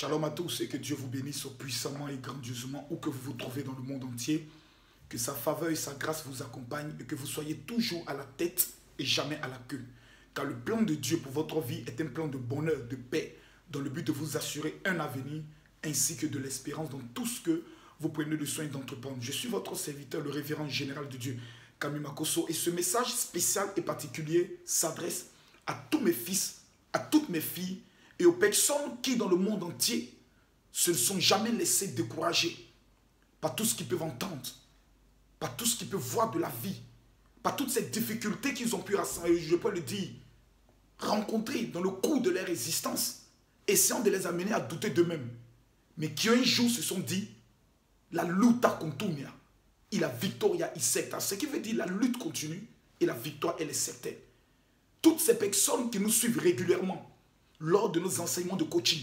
Shalom à tous et que Dieu vous bénisse puissamment et grandiosement où que vous vous trouvez dans le monde entier. Que sa faveur et sa grâce vous accompagnent et que vous soyez toujours à la tête et jamais à la queue. Car le plan de Dieu pour votre vie est un plan de bonheur, de paix, dans le but de vous assurer un avenir ainsi que de l'espérance dans tout ce que vous prenez le soin d'entreprendre. Je suis votre serviteur, le révérend général de Dieu, Camille Makosso, et ce message spécial et particulier s'adresse à tous mes fils, à toutes mes filles et aux personnes qui dans le monde entier se sont jamais laissées décourager par tout ce qu'ils peuvent entendre, par tout ce qu'ils peuvent voir de la vie, par toutes ces difficultés qu'ils ont pu, je peux le dire, rencontrer dans le cours de leur existence, essayant de les amener à douter d'eux-mêmes, mais qui un jour se sont dit, la luta continua et la victoria est certaine. Ce qui veut dire la lutte continue et la victoire elle est certaine. Toutes ces personnes qui nous suivent régulièrement lors de nos enseignements de coaching,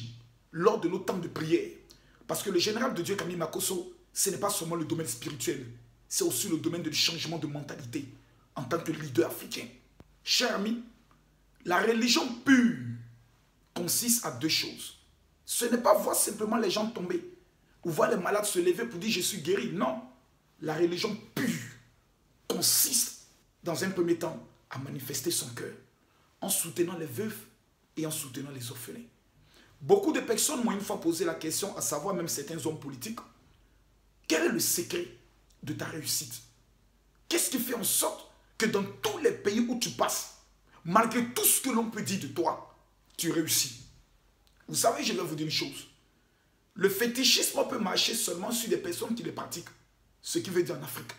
lors de nos temps de prière, parce que le général de Dieu Camille Makosso, ce n'est pas seulement le domaine spirituel, c'est aussi le domaine du changement de mentalité en tant que leader africain. Chers amis, la religion pure consiste à deux choses. Ce n'est pas voir simplement les gens tomber ou voir les malades se lever pour dire je suis guéri. Non, la religion pure consiste dans un premier temps à manifester son cœur en soutenant les veuves et en soutenant les orphelins. Beaucoup de personnes m'ont une fois posé la question, à savoir même certains hommes politiques, quel est le secret de ta réussite? Qu'est-ce qui fait en sorte que dans tous les pays où tu passes, malgré tout ce que l'on peut dire de toi, tu réussis? Vous savez, je vais vous dire une chose. Le fétichisme peut marcher seulement sur des personnes qui le pratiquent, ce qui veut dire en Afrique.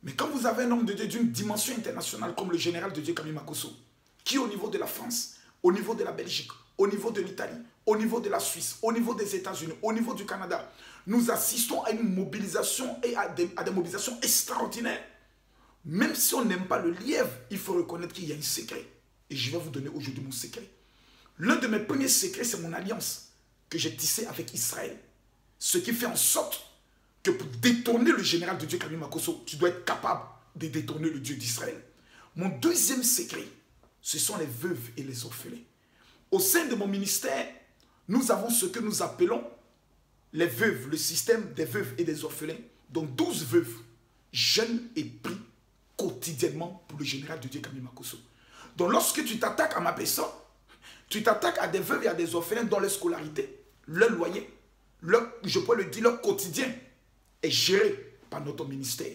Mais quand vous avez un homme de Dieu d'une dimension internationale comme le général de Dieu Camille Makosso, qui au niveau de la France, au niveau de la Belgique, au niveau de l'Italie, au niveau de la Suisse, au niveau des États-Unis, au niveau du Canada, nous assistons à une mobilisation et à des mobilisations extraordinaires. Même si on n'aime pas le lièvre, il faut reconnaître qu'il y a un secret. Et je vais vous donner aujourd'hui mon secret. L'un de mes premiers secrets, c'est mon alliance que j'ai tissée avec Israël. Ce qui fait en sorte que pour détourner le général de Dieu Camille Makosso, tu dois être capable de détourner le Dieu d'Israël. Mon deuxième secret, ce sont les veuves et les orphelins. Au sein de mon ministère, nous avons ce que nous appelons les veuves, le système des veuves et des orphelins, dont 12 veuves, jeunes et pris quotidiennement pour le général de Dieu Camille Makosso. Donc lorsque tu t'attaques à ma personne, tu t'attaques à des veuves et à des orphelins dans leur scolarité, leur loyer, je peux le dire, leur quotidien est géré par notre ministère.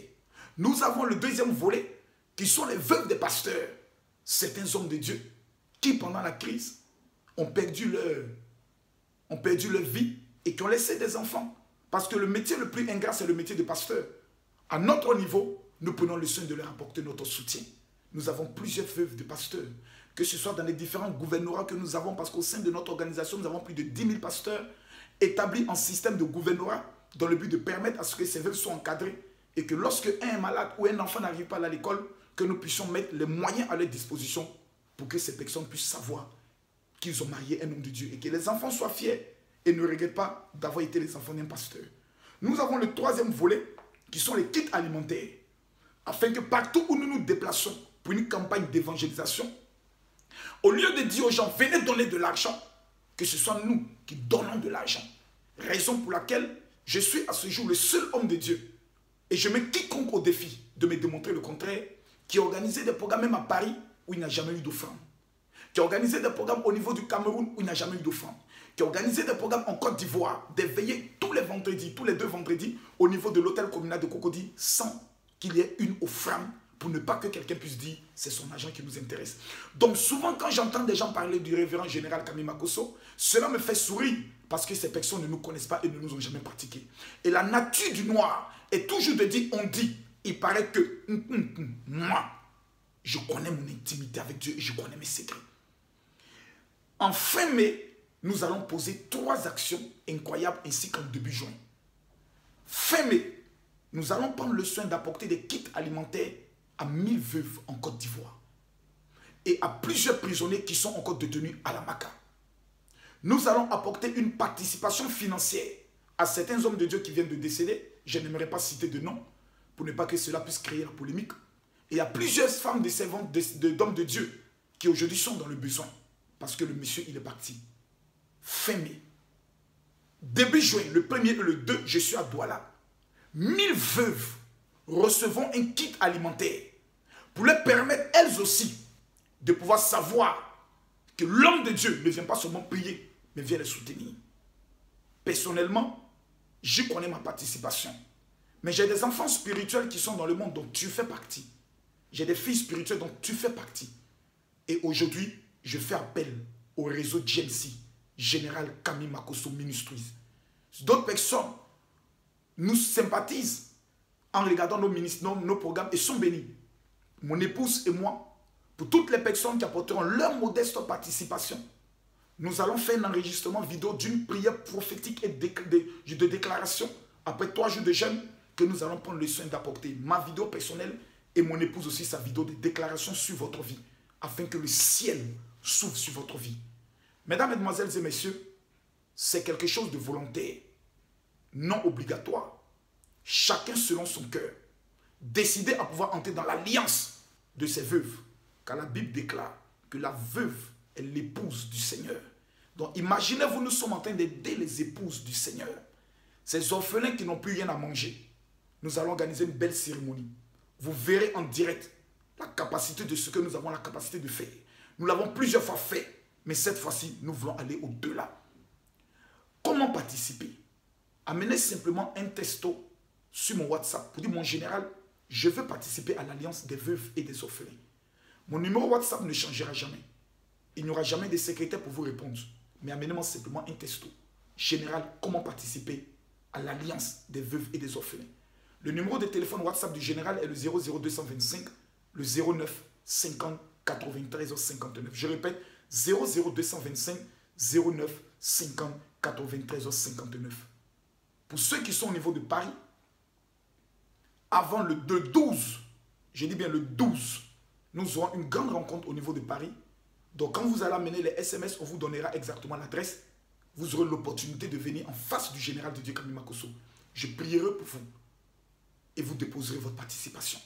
Nous avons le deuxième volet qui sont les veuves des pasteurs, certains hommes de Dieu qui pendant la crise ont perdu leur vie et qui ont laissé des enfants. Parce que le métier le plus ingrat, c'est le métier de pasteur. À notre niveau, nous prenons le soin de leur apporter notre soutien. Nous avons plusieurs veuves de pasteurs, que ce soit dans les différents gouvernorats que nous avons, parce qu'au sein de notre organisation, nous avons plus de 10 000 pasteurs établis en système de gouvernorat dans le but de permettre à ce que ces veuves soient encadrées et que lorsque un est malade ou un enfant n'arrive pas à l'école, que nous puissions mettre les moyens à leur disposition pour que ces personnes puissent savoir qu'ils ont marié un homme de Dieu et que les enfants soient fiers et ne regrettent pas d'avoir été les enfants d'un pasteur. Nous avons le troisième volet qui sont les kits alimentaires, afin que partout où nous nous déplaçons pour une campagne d'évangélisation, au lieu de dire aux gens venez donner de l'argent, que ce soit nous qui donnons de l'argent. Raison pour laquelle je suis à ce jour le seul homme de Dieu et je mets quiconque au défi de me démontrer le contraire, qui a organisé des programmes même à Paris où il n'y a jamais eu d'offrande, qui a organisé des programmes au niveau du Cameroun où il n'y a jamais eu d'offrande, qui a organisé des programmes en Côte d'Ivoire, des veillées tous les vendredis, tous les 2 vendredis, au niveau de l'hôtel communal de Cocody, sans qu'il y ait une offrande, pour ne pas que quelqu'un puisse dire c'est son argent qui nous intéresse. Donc souvent quand j'entends des gens parler du révérend général Camille Makosso, cela me fait sourire parce que ces personnes ne nous connaissent pas et ne nous ont jamais pratiqué. Et la nature du noir est toujours de dire, on dit, il paraît que moi, je connais mon intimité avec Dieu et je connais mes secrets. En fin mai, nous allons poser 3 actions incroyables ainsi qu'en début juin. Fin mai, nous allons prendre le soin d'apporter des kits alimentaires à 1000 veuves en Côte d'Ivoire et à plusieurs prisonniers qui sont encore détenus à la Maca. Nous allons apporter une participation financière à certains hommes de Dieu qui viennent de décéder. Je n'aimerais pas citer de nom pour ne pas que cela puisse créer la polémique. Et à plusieurs femmes de servantes d'hommes de Dieu qui aujourd'hui sont dans le besoin parce que le monsieur il est parti. Fin mai, Début juin, le 1er et le 2, je suis à Douala. 1000 veuves recevront un kit alimentaire pour leur permettre, elles aussi, de pouvoir savoir que l'homme de Dieu ne vient pas seulement prier, mais vient les soutenir. Personnellement, je connais ma participation. Mais j'ai des enfants spirituels qui sont dans le monde dont tu fais partie. J'ai des filles spirituelles dont tu fais partie. Et aujourd'hui, je fais appel au réseau GMC, Général Camille Makosso Ministries. D'autres personnes nous sympathisent en regardant nos programmes et sont bénis. Mon épouse et moi, pour toutes les personnes qui apporteront leur modeste participation, nous allons faire un enregistrement vidéo d'une prière prophétique et de déclaration après 3 jours de jeûne que nous allons prendre le soin d'apporter. Ma vidéo personnelle et mon épouse aussi sa vidéo de déclaration sur votre vie afin que le ciel s'ouvre sur votre vie. Mesdames, Mesdemoiselles et Messieurs, c'est quelque chose de volontaire, non obligatoire. Chacun selon son cœur. Décidez à pouvoir entrer dans l'alliance de ces veuves. Car la Bible déclare que la veuve est l'épouse du Seigneur. Donc imaginez-vous, nous sommes en train d'aider les épouses du Seigneur. Ces orphelins qui n'ont plus rien à manger. Nous allons organiser une belle cérémonie. Vous verrez en direct la capacité de ce que nous avons la capacité de faire. Nous l'avons plusieurs fois fait, mais cette fois-ci, nous voulons aller au-delà. Comment participer? Amenez simplement un texto sur mon WhatsApp pour dire, mon général, je veux participer à l'alliance des veuves et des orphelins. Mon numéro WhatsApp ne changera jamais. Il n'y aura jamais de secrétaire pour vous répondre. Mais amenez-moi simplement un texto. Général, comment participer à l'alliance des veuves et des orphelins? Le numéro de téléphone WhatsApp du général est le 00225, le 09 50 93 59. Je répète, 00225 09 50 93 59. Pour ceux qui sont au niveau de Paris, avant le 12, je dis bien le 12, nous aurons une grande rencontre au niveau de Paris. Donc quand vous allez amener les SMS, on vous donnera exactement l'adresse. Vous aurez l'opportunité de venir en face du général de Dieu Camille Makosso. Je prierai pour vous et vous déposerez votre participation.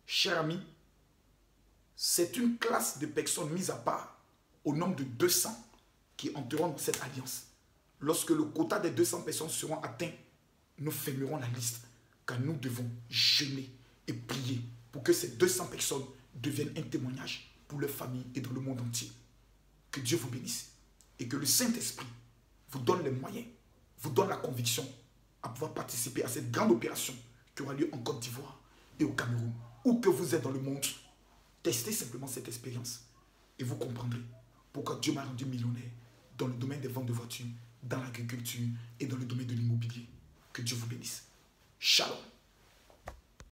Chers amis, c'est une classe de personnes mises à part au nombre de 200 qui entreront dans cette alliance. Lorsque le quota des 200 personnes seront atteints, nous fermerons la liste car nous devons jeûner et prier pour que ces 200 personnes deviennent un témoignage pour leur famille et dans le monde entier. Que Dieu vous bénisse et que le Saint-Esprit vous donne les moyens, vous donne la conviction à pouvoir participer à cette grande opération qui aura lieu en Côte d'Ivoire et au Cameroun. Où que vous êtes dans le monde, testez simplement cette expérience et vous comprendrez pourquoi Dieu m'a rendu millionnaire dans le domaine des ventes de voitures, dans l'agriculture et dans le domaine de l'immobilier. Que Dieu vous bénisse. Shalom.